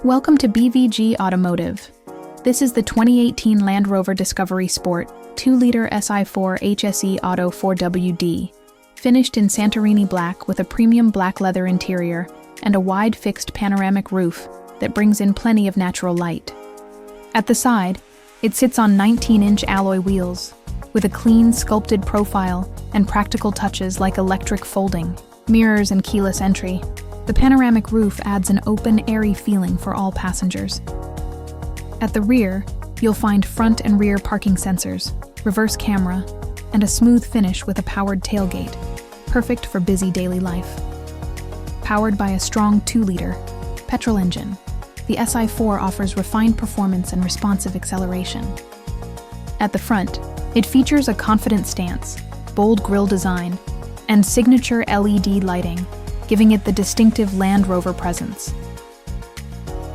Welcome to BVG Automotive. This is the 2018 Land Rover Discovery Sport 2-liter Si4 HSE Auto 4WD, finished in Santorini Black with a premium black leather interior and a wide fixed panoramic roof that brings in plenty of natural light. At the side, it sits on 19-inch alloy wheels, with a clean, sculpted profile and practical touches like electric folding, mirrors, and keyless entry. The panoramic roof adds an open, airy feeling for all passengers. At the rear, you'll find front and rear parking sensors, reverse camera, and a smooth finish with a powered tailgate, perfect for busy daily life. Powered by a strong 2-liter petrol engine, the Si4 offers refined performance and responsive acceleration. At the front, it features a confident stance, bold grille design, and signature LED lighting, giving it the distinctive Land Rover presence.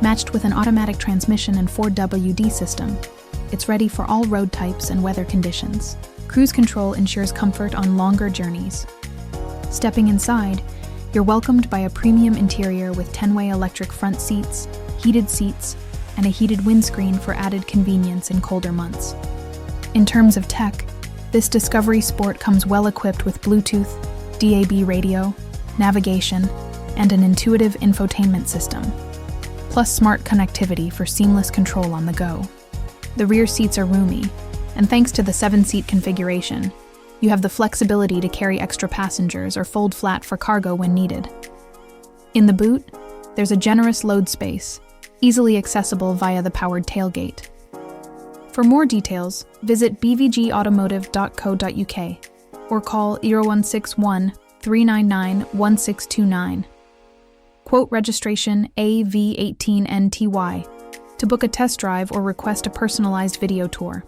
Matched with an automatic transmission and 4WD system, it's ready for all road types and weather conditions. Cruise control ensures comfort on longer journeys. Stepping inside, you're welcomed by a premium interior with 10-way electric front seats, heated seats, and a heated windscreen for added convenience in colder months. In terms of tech, this Discovery Sport comes well equipped with Bluetooth, DAB radio, navigation, and an intuitive infotainment system, plus smart connectivity for seamless control on the go. The rear seats are roomy, and thanks to the 7-seat configuration, you have the flexibility to carry extra passengers or fold flat for cargo when needed. In the boot, there's a generous load space, easily accessible via the powered tailgate. For more details, visit bvgautomotive.co.uk or call 0161-399-1629. Quote registration AV18NTY to book a test drive or request a personalized video tour.